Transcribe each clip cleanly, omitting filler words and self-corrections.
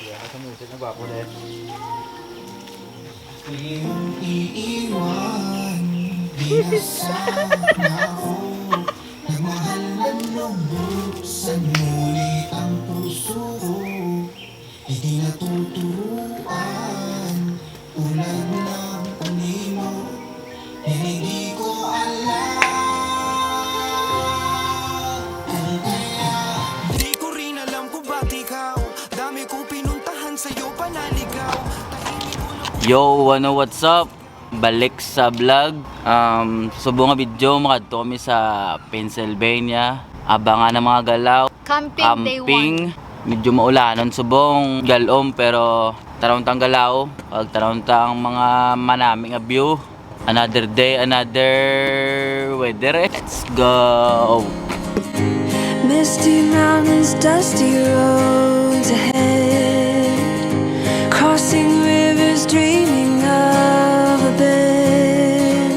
Yan ka sa music na gwapo din. Iyong iiwan, di na sana ako. Nagmahal ng lubos, sa muli ang puso ko. Hindi natuturuan, ulan ng panimo. Hindi ko alam kung kaya. Di ko rin alam kung ba't ikaw, dami kong pinuntahan sa'yo panaligaw. Yo, ano, what's up? Balik sa vlog. Subo nga video, makadto kami sa Pennsylvania. Abangan ng mga galaw. Camping day 1. Medyo maulanon subong galom pero tarawon tang galaw. Pag tarawon tang mga manaming a view. Another day, another weather. Let's go! Misty mountains, dusty roads ahead, crossing rivers, dreaming of a bed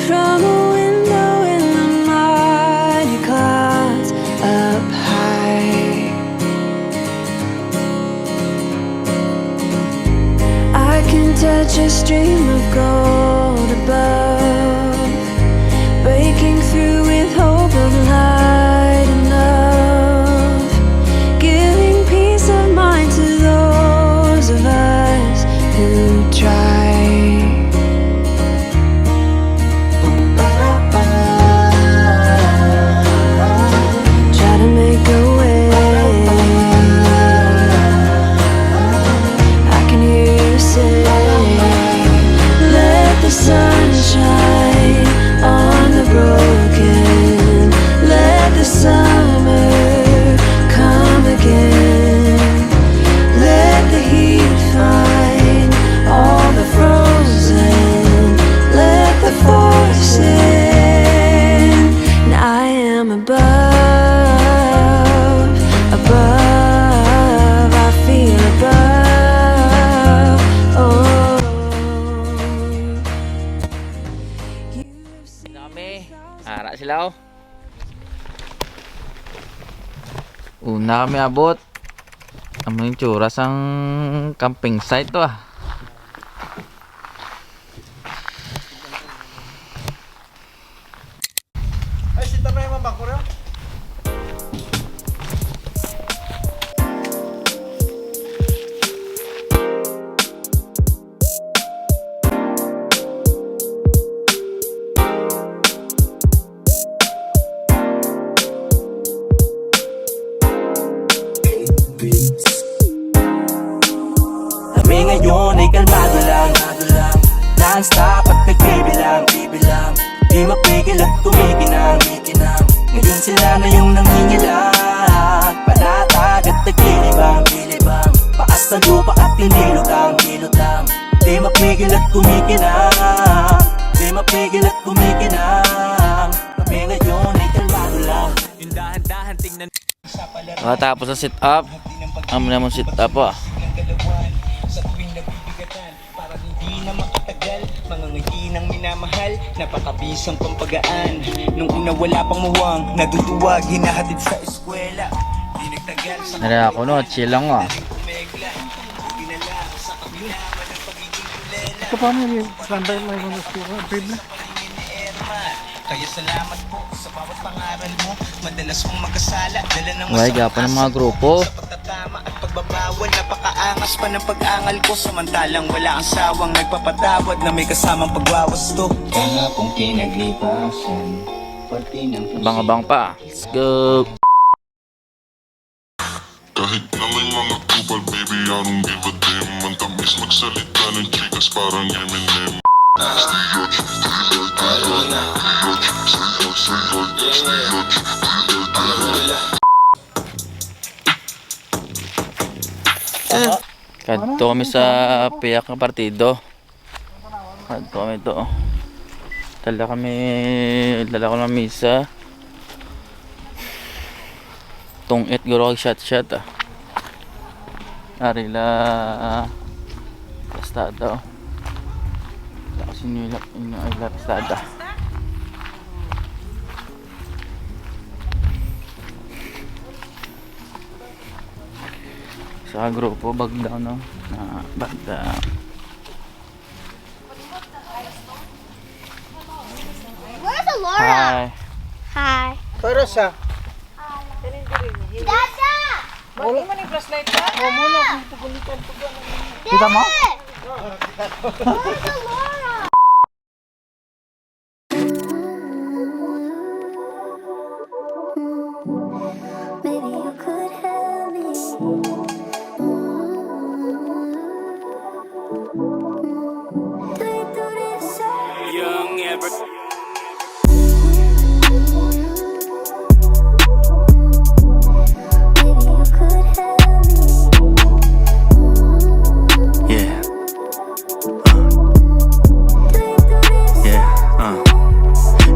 from a window in the mighty clouds up high. I can touch a stream of gold above, breaking through with hope of light and love, giving peace of mind to those of us who try. Try to make a way. I can hear you say, let the sun shine on the broken. Let the summer come again. Let the heat find all the frozen. Let the force in. And I am above, above. I feel above. Oh. Na kami. Ara sila oh. Una kami abot. Ano yung tsura sang camping site to ah. Ay, sinta pa yung mabangko rin. Kami ngayon ay kalmado lang, non-stop at nagbibilang, di mapigil at kumikinang. Ngayon sila na yung nangingilang, panatag at naglilibang, paas na lupa at hindi lutang. Di mapigil at kumikinang, Kami ngayon ay kalmado lang. Yung dahan-dahan tingnan sa palaro. Tapos sa sit up. Amo naman sit up ah. Sa tuwing nabibigatan, para hindi na makatagal. Mga ngiti ng minamahal, napakabisang pampagaan. Nung una wala pang muwang, naduduwag, hinahatid sa eskwela. Di nagtagal sa Nara ako no, chill lang ah. kumegla. Dinala sa kabilaman ng pagiging kulela. Ito pa mo yung standby mo yung mga school. Babe na. Paningin ni Erma, kaya salamat po sa bawat pangaral mo. Madalas mong magkasala, dala ng Uy, gapa ng mga grupo. sa pagtatama at pagbabawal. Napakaangas pa ng pag-angal ko, samantalang wala ang sawang nagpapatawad na may kasamang pagwawasto. Kahapong pinaglipasan, pati ng Abang-abang pa. Let's go. Kahit na may mga kupal, baby, I don't give a damn. Ang tamis magsalita ng chikas parang Eminem. Kadto kami sa piyak na partido. Kadto kami to. Dala ko ng misa. Tungit guro kag shot ah. Arila pastada oh. Kasi nilap ay pastada. Sa grupo, bag down, no? Bag down. Where's Laura? Hi. Hi. Pero siya. Dada! Kita mo? Where's Laura? Maybe you could help me. Maybe you could help me. Yeah.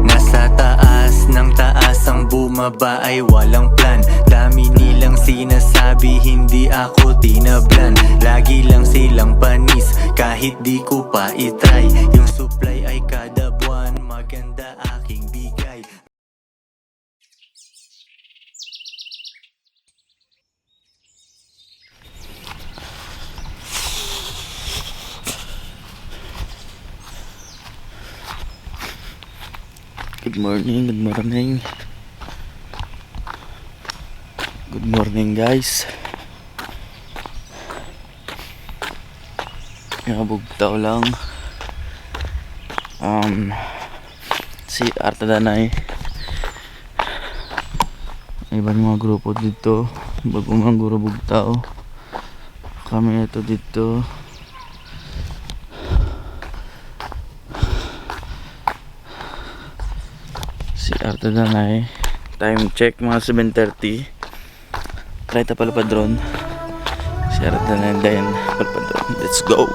Nasa taas ng taas ang bumaba ay walang plan. Dami nilang sinasabi, hindi ako tinablan. Lagi lang silang panis, kahit di ko pa itry. Yung supply ay kada buwan, maganda aking bigay. Good morning, good morning. Good morning, guys. Nakabugtaw lang. Si Arta Danay. May ibang mga grupo dito. Bagong mga guro bugtaw. Kami ito dito. Si Arta Danay. Time check mga 7:30. Try ta palapad drone. Si Arta Danay din palapad drone. Let's go.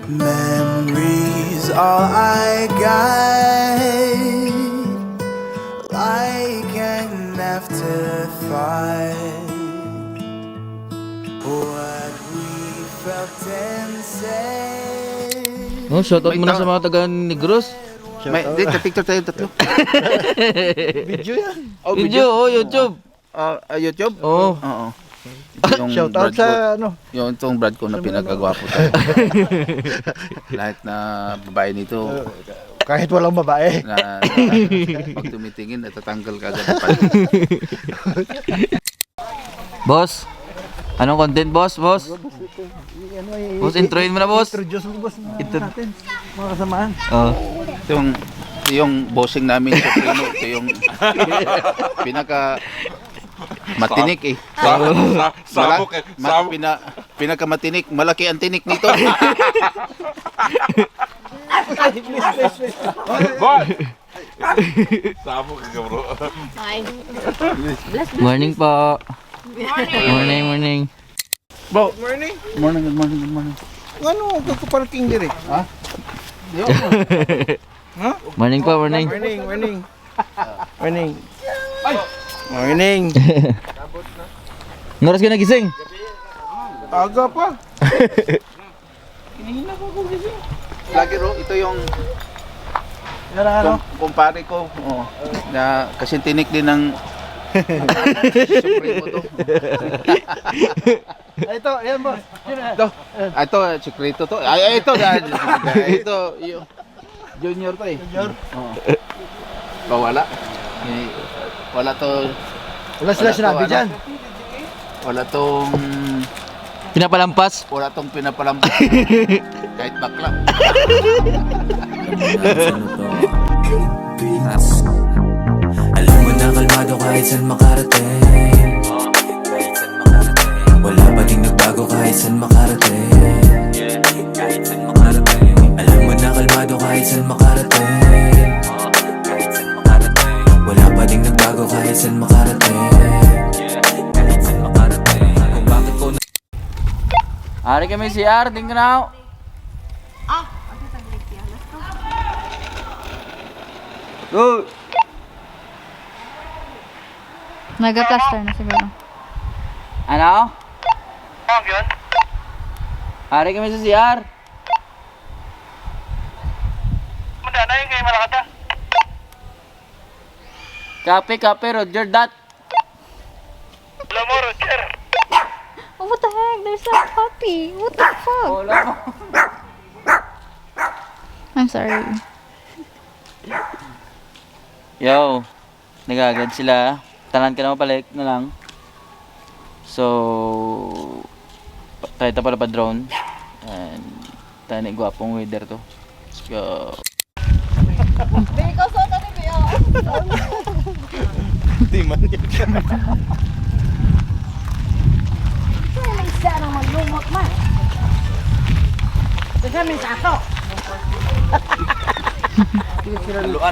Memories all I got, like an afterthought. What we felt and said. Oh, shoutout muna sa mga taga Negros. May, dito, picture tayo tatlo. Video yan. Video, oh, YouTube. YouTube? Oh. Oo. Yung Shout out Brad ko, sa ano. yung itong Brad ko na pinagagwapo tayo. Lahat na babae nito Kahit walang babae. na pag tumitingin natatanggal ka agad pa. Boss. Anong content, boss? Boss, introin mo na, boss. Introduce mo boss natin. Mga kasamahan. Oh. Yung bossing namin sa Primo, ito yung pinaka matinik eh. Sabok eh. Pinakamatinik, malaki ang tinik nito. Boy! Sabok ka bro. Morning po. Morning. Bo, morning. Good morning. Ano, kagkaparating dire? Ha? Morning po, morning. Morning. Morning. Ngoras ka nagising? Aga pa. Lagi ro, ito yung Yan ang ano? kumpare ko. Oh, na kasi tinik din ng Supremo to. Ito, yan boss. Ito, sekreto to. Ay, ito. Ito, yung junior to eh. Junior? Oo. Wala. Wala to. Wala sila sinabi dyan. Wala tong Pinapalampas? pinapalampas. Kahit bakla. Alam mo na kalmado kahit saan makarating. Wala pa ding nagbago kahit saan makarating. Alam mo na kalmado kahit saan makarating. Wala pa ding nagbago kahit saan makarating. Kung bakit ko Ari kami si R, tingnan na. Go! Nag-plaster na siguro. Ano? yun? Ari kami sa CR. Madana yung kayo malakata. Copy, Roger that. Hello mo, Roger. Oh, what the heck? There's a puppy. What the fuck? Wala mo. I'm sorry. Yo, nagagad sila. Tanan ka na mapalik na lang. So, tayo pala pa drone. And, tayo na gwapong weather to. Let's go. Di man yun.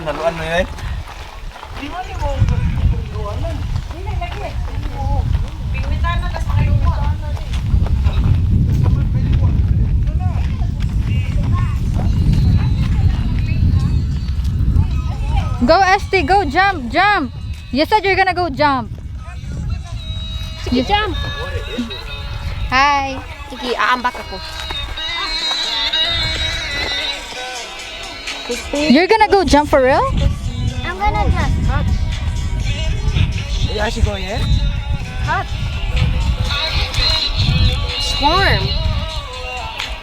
Haluan mo yun. Go, ST, go, jump, jump. You said you're gonna go jump. Sige, jump. Hi. Sige, aambak ako. You're gonna go jump for real? I'm gonna jump. Yeah, she go, yeah? Swarm.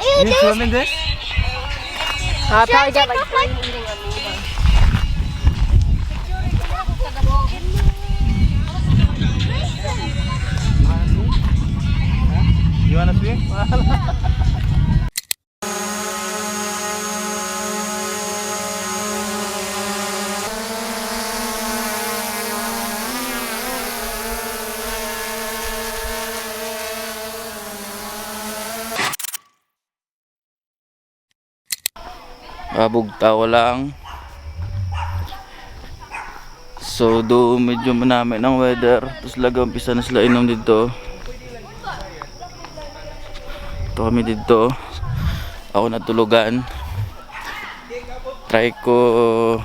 Ew, You swim in this? I'll probably get like brain eating amoeba. You wanna swim? Babugta ko lang. So do medyo manami ng weather. Tapos umpisa na sila inom dito. Ito kami dito. Ako natulugan. Try ko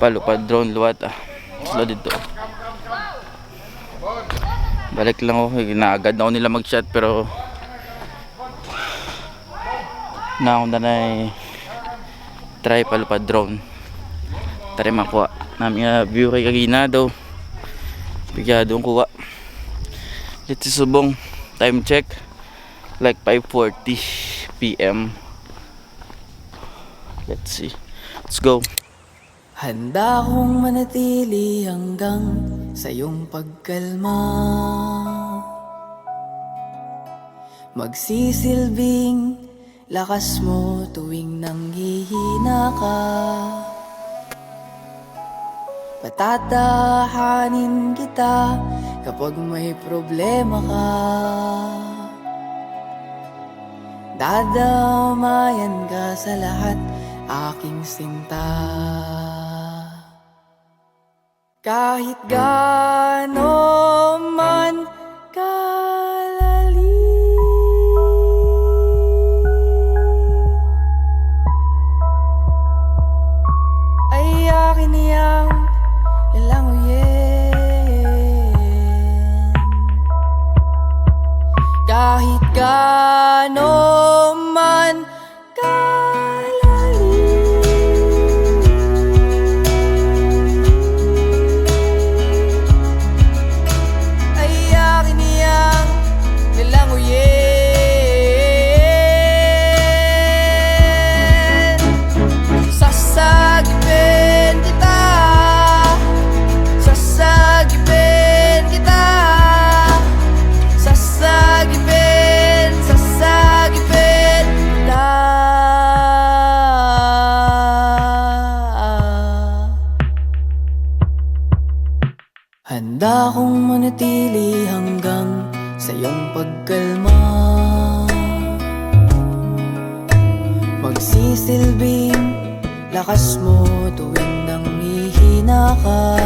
palupad drone luwat sila dito. Balik lang ako. Ginaagad na ako nila mag shot pero na akong danay try palupad drone. Tari makuha namin view kay Kaginado. Bigyado ang kuha. Let's subong time check like 5:40 PM. Let's see. Let's go. Handa akong manatili hanggang sa iyong pagkalma. Magsisilbing lakas mo tuwing nanghihina ka. Patatahanin kita kapag may problema ka. Dadamayan ka sa lahat, aking sinta. Kahit gaano man kalalim, ay akin niyang lalanguyin. Kahit gaano man kalalim, ay akin niyang lalanguyin. Sasagipin kita, sasagipin kita, sasagipin, sasagipin kita. Handa akong manatili hanggang sa iyong pagkalma. Magsisilbing lakas mo tuwing nanghihina ka.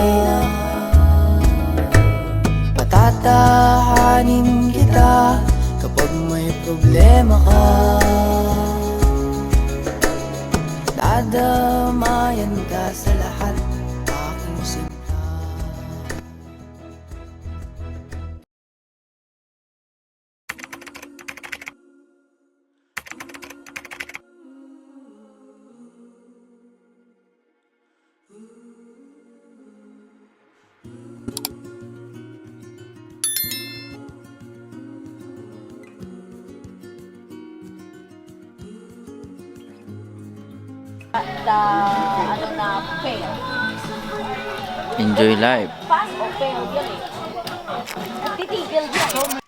Patatahanin kita kapag may problema ka. Dadamayan ka sa lahat, aking sinta. ano na fail. Enjoy life. Pass o fail yan eh. Titigil yan.